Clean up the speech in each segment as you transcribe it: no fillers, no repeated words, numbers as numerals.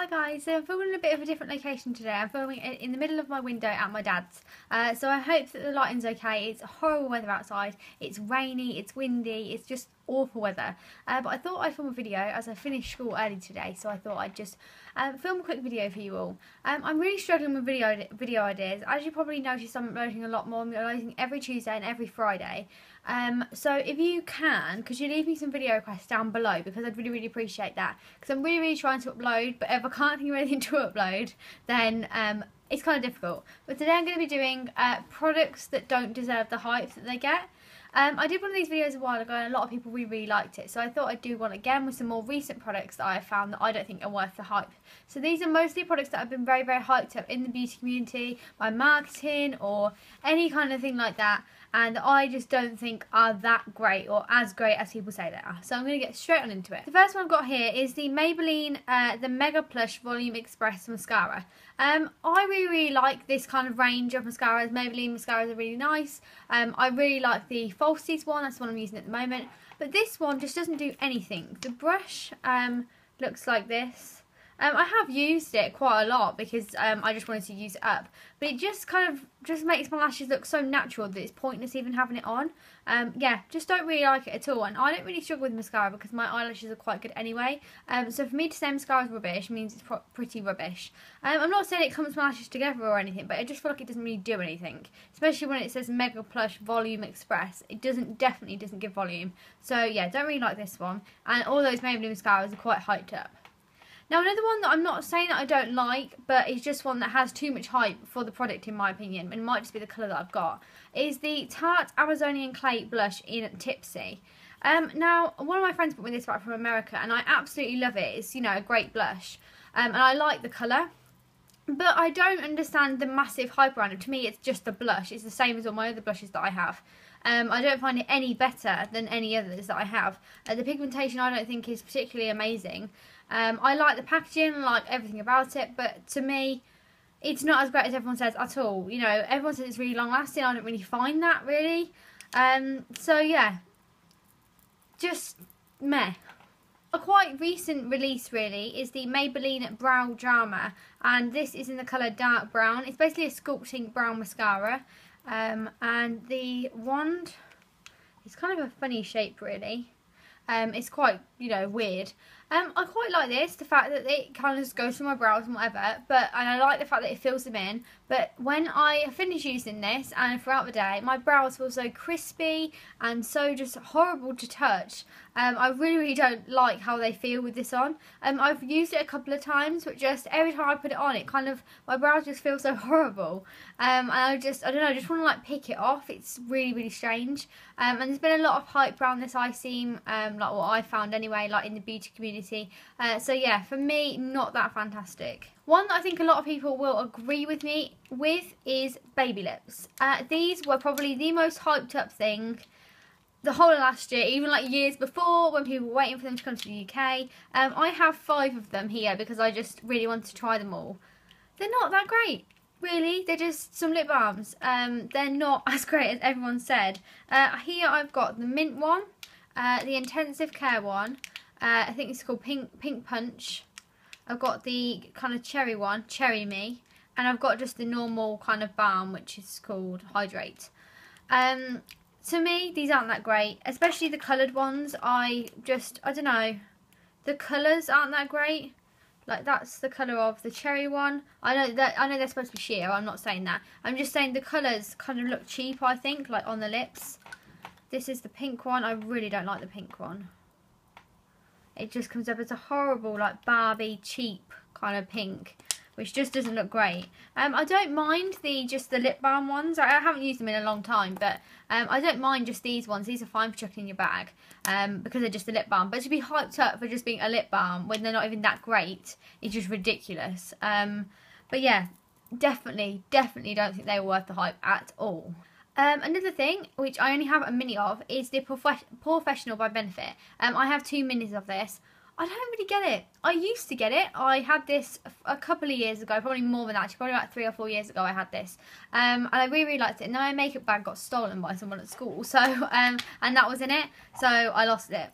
guys, so I'm filming in a bit of a different location today. I'm filming in the middle of my window at my dad's. So I hope that the lighting's okay. It's horrible weather outside. It's rainy, it's windy, it's just awful weather. But I thought I'd film a video as I finished school early today, so I thought I'd just film a quick video for you all. I'm really struggling with video ideas. As you probably noticed, I'm uploading a lot more. I'm uploading every Tuesday and every Friday. So if you can, could you leave me some video requests down below, because I'd really appreciate that, because I'm really trying to upload, but if I can't think of anything to upload, then it's kind of difficult. But today I'm going to be doing products that don't deserve the hype that they get. I did one of these videos a while ago and a lot of people really liked it, so I thought I'd do one again with some more recent products that I found that I don't think are worth the hype. So these are mostly products that have been very hyped up in the beauty community by marketing or any kind of thing like that, and I just don't think are that great or as great as people say they are. So I'm going to get straight on into it. The first one I've got here is the Maybelline the Mega Plush Volume Express Mascara. I really like this kind of range of mascaras. Maybelline mascaras are really nice. I really like the Falsies one, that's the one I'm using at the moment. But this one just doesn't do anything. The brush looks like this. I have used it quite a lot because I just wanted to use it up. But it just kind of makes my lashes look so natural that it's pointless even having it on. Yeah, just don't really like it at all. And I don't really struggle with mascara because my eyelashes are quite good anyway. So for me to say mascara is rubbish means it's pretty rubbish. I'm not saying it comes my lashes together or anything, but I just feel like it doesn't really do anything. Especially when it says Mega Plush Volume Express. It definitely doesn't give volume. So yeah, don't really like this one. And all those Maybelline mascaras are quite hyped up. Now another one that I'm not saying that I don't like, but it's just one that has too much hype for the product in my opinion, and it might just be the colour that I've got, is the Tarte Amazonian Clay Blush in Tipsy. Now, one of my friends brought me this back from America, and I absolutely love it. It's, you know, a great blush, and I like the colour. But I don't understand the massive hype around it. To me, it's just a blush. It's the same as all my other blushes that I have. I don't find it any better than any others that I have. The pigmentation I don't think is particularly amazing. I like the packaging, I like everything about it, but to me, it's not as great as everyone says at all. You know, everyone says it's really long lasting. I don't really find that, really. So yeah, just meh. A quite recent release really is the Maybelline Brow Drama, and this is in the colour dark brown. It's basically a sculpting brown mascara, and the wand is kind of a funny shape really. It's quite, you know, weird. I quite like this, the fact that it kind of just goes through my brows and whatever, and I like the fact that it fills them in, but when I finish using this and throughout the day, my brows feel so crispy and so just horrible to touch. I really don't like how they feel with this on. I've used it a couple of times, but just every time I put it on, it kind of, my brows just feel so horrible. And I don't know, I just want to like pick it off. It's really strange. And there's been a lot of hype around this eye seam, like what I found anyway, like in the beauty community. So yeah, for me, not that fantastic. One that I think a lot of people will agree with me with is baby lips. These were probably the most hyped up thing the whole of last year, even like years before when people were waiting for them to come to the UK. I have 5 of them here because I just really wanted to try them all. They're not that great, really. They're just some lip balms. They're not as great as everyone said. Here I've got the mint one, the intensive care one. I think it's called Pink Punch. I've got the kind of cherry one, Cherry Me, and I've got just the normal kind of balm, which is called Hydrate. To me, these aren't that great, especially the coloured ones. I don't know, the colours aren't that great. Like that's the colour of the cherry one. I know they're supposed to be sheer. I'm not saying that. I'm just saying the colours kind of look cheap, I think, like on the lips. This is the pink one. I really don't like the pink one. It just comes up as a horrible, like Barbie, cheap kind of pink, which just doesn't look great. I don't mind just the lip balm ones. I haven't used them in a long time, but I don't mind just these ones. These are fine for chucking in your bag because they're just a lip balm. But to be hyped up for just being a lip balm when they're not even that great is just ridiculous. But yeah, definitely don't think they were worth the hype at all. Another thing, which I only have a mini of, is the Porefessional by Benefit. I have 2 minis of this. I don't really get it. I used to get it. I had this a couple of years ago, probably more than that, actually, probably about 3 or 4 years ago I had this. And I really liked it. And then my makeup bag got stolen by someone at school, so and that was in it, so I lost it.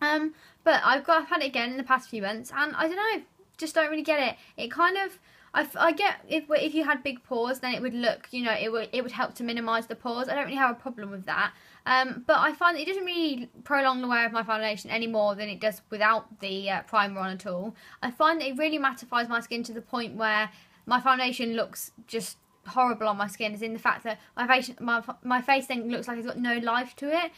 But I've had it again in the past few months, and I don't know, just don't really get it. It kind of, I get if you had big pores, then it would look, you know, it would help to minimise the pores. I don't really have a problem with that. But I find that it doesn't really prolong the wear of my foundation any more than it does without the primer on at all. I find that it really mattifies my skin to the point where my foundation looks just horrible on my skin, as in the fact that my face then looks like it's got no life to it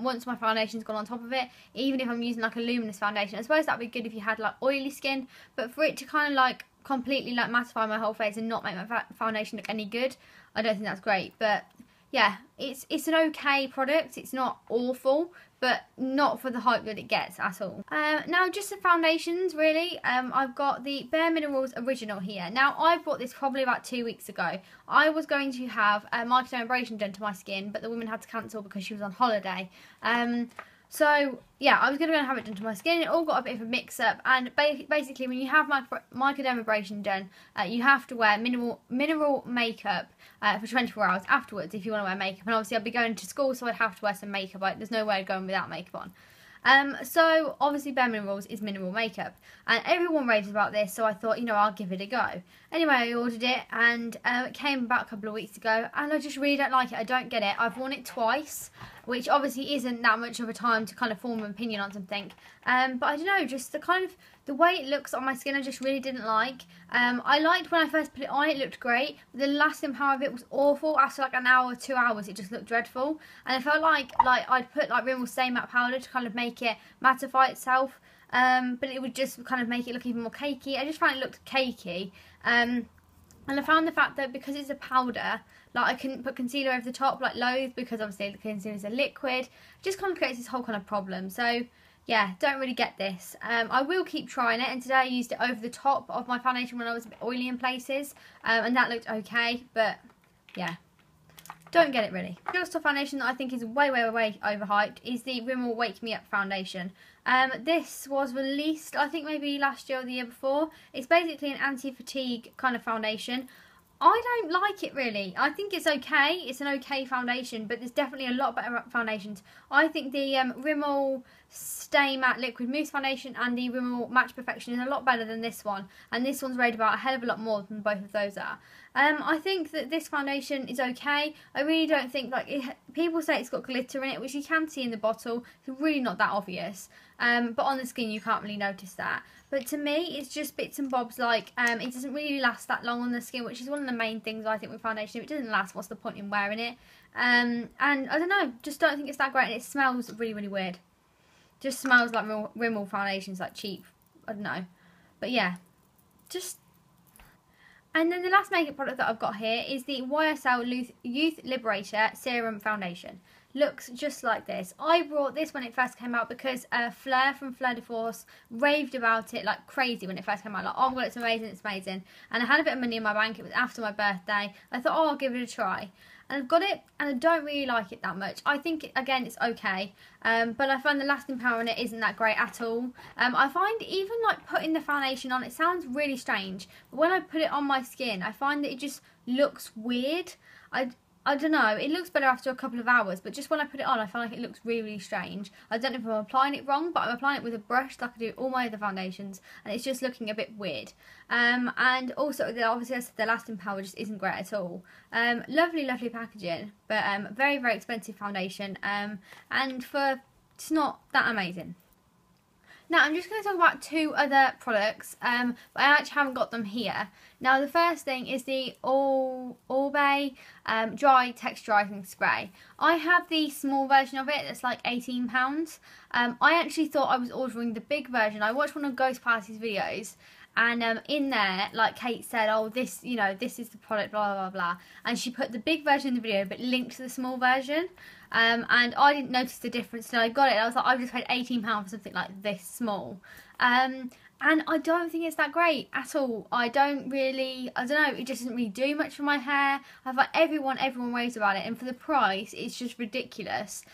once my foundation's gone on top of it, even if I'm using like a luminous foundation. I suppose that'd be good if you had like oily skin, but for it to kind of like completely like mattify my whole face and not make my foundation look any good, I don't think that's great. But yeah, it's an okay product. It's not awful, but not for the hype that it gets at all. Now, just the foundations, really. I've got the Bareminerals Original here. Now, I bought this probably about 2 weeks ago. I was going to have a microdermabrasion done to my skin, but the woman had to cancel because she was on holiday. So, yeah, I was going to go and have it done to my skin. It all got a bit of a mix-up, and basically when you have microdermabrasion done, you have to wear mineral makeup for 24 hours afterwards if you want to wear makeup. And obviously I'd be going to school, so I'd have to wear some makeup. There's no way of going without makeup on. So obviously Bareminerals is mineral makeup, and everyone raves about this, so I thought, you know, I'll give it a go. Anyway, I ordered it, and it came about a couple of weeks ago, and I just really don't like it. I don't get it. I've worn it twice, which obviously isn't that much of a time to kind of form an opinion on something. But I don't know, just the way it looks on my skin, I just really didn't like. I liked when I first put it on, it looked great, but the lasting power of it was awful. After like an hour, 2 hours, it just looked dreadful. And I felt like I'd put like Rimmel Stay Matte powder to kind of make it mattify itself, but it would just kind of make it look even more cakey. I just found it looked cakey. And I found the fact that because it's a powder, like I couldn't put concealer over the top like loads, because obviously the concealer is a liquid. It just kind of creates this whole kind of problem. So yeah, don't really get this. I will keep trying it, and today I used it over the top of my foundation when I was a bit oily in places, and that looked okay, but yeah, don't get it really. The other foundation that I think is way overhyped is the Rimmel Wake Me Up foundation. This was released, I think maybe last year or the year before. It's basically an anti-fatigue kind of foundation. I don't like it really. I think it's okay. It's an okay foundation, but there's definitely a lot better foundations. I think the Rimmel Stay Matte Liquid Mousse foundation and the Rimmel Match Perfection is a lot better than this one, and this one's rated about a hell of a lot more than both of those are. I think that this foundation is okay. I really don't think, like, people say it's got glitter in it, which you can see in the bottle. It's really not that obvious, but on the skin you can't really notice that. But to me, it's just bits and bobs. Like, it doesn't really last that long on the skin, which is one of the main things I think with foundation. If it doesn't last, what's the point in wearing it? And I don't know, just don't think it's that great, and it smells really weird. Just smells like Rimmel foundations, like cheap. I don't know. But yeah, just... And then the last makeup product that I've got here is the YSL Youth Liberator Serum Foundation. Looks just like this. I brought this when it first came out because Fleur from Fleur de Force raved about it like crazy when it first came out. Like, oh my god, it's amazing, it's amazing. And I had a bit of money in my bank. It was after my birthday. I thought, oh, I'll give it a try. And I've got it, and I don't really like it that much. I think, again, it's okay, but I find the lasting power on it isn't that great at all. I find even, like, putting the foundation on, it sounds really strange, but when I put it on my skin, I find that it just looks weird. I don't know, it looks better after a couple of hours, but just when I put it on, I find like it looks really strange. I don't know if I'm applying it wrong, but I'm applying it with a brush like I do all my other foundations, and it's just looking a bit weird. And also, obviously, I said the lasting power just isn't great at all. Lovely packaging, but very expensive foundation, and for it's not that amazing. Now, I'm just going to talk about two other products, but I actually haven't got them here. Now, the first thing is the Oribe Dry Texturising Spray. I have the small version of it that's like £18. I actually thought I was ordering the big version. I watched one of Ghost Party's videos, and in there, like, Kate said, oh, this, you know, this is the product, blah blah, and she put the big version in the video but linked to the small version, and I didn't notice the difference till I got it. I was like, I've just paid £18 for something like this small, and I don't think it's that great at all. I don't know, it just doesn't really do much for my hair. I've like everyone raves about it, and for the price, it's just ridiculous.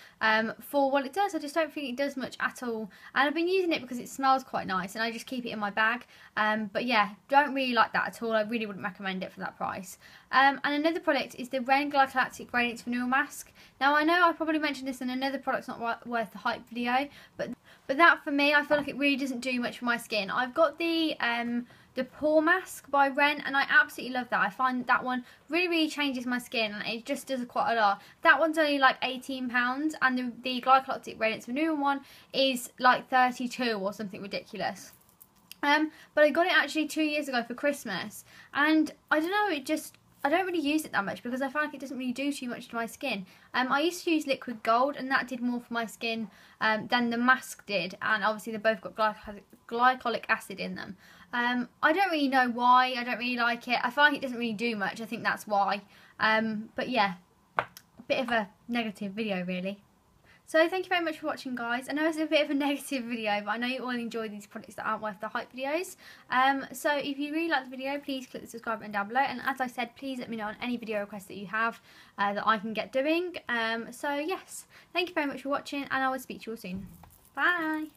For what it does, I just don't think it does much at all. And I've been using it because it smells quite nice, and I just keep it in my bag. But yeah, don't really like that at all. I really wouldn't recommend it for that price. And another product is the Renewal Glycolatic Radiance Renewal Mask. Now, I know I probably mentioned this in another Products Not Worth the Hype video, but But that for me, I feel like it really doesn't do much for my skin. I've got the Pore Mask by Ren, and I absolutely love that. I find that one really changes my skin, and it just does quite a lot. That one's only like £18, and the Glycolatic Radiance Renewal one is like 32 or something ridiculous. But I got it actually 2 years ago for Christmas, and I don't know, I don't really use it that much because I find like it doesn't really do too much to my skin. I used to use Liquid Gold, and that did more for my skin than the mask did, and obviously they both got glycolic acid in them. I don't really know why, I don't really like it. I find like it doesn't really do much, I think that's why. But yeah, a bit of a negative video really. So thank you very much for watching, guys. I know it's a bit of a negative video, but I know you all enjoy these products that aren't worth the hype videos. So if you really like the video, please click the subscribe button down below. And as I said, please let me know on any video requests that you have that I can get doing. So yes, thank you very much for watching, and I will speak to you all soon. Bye!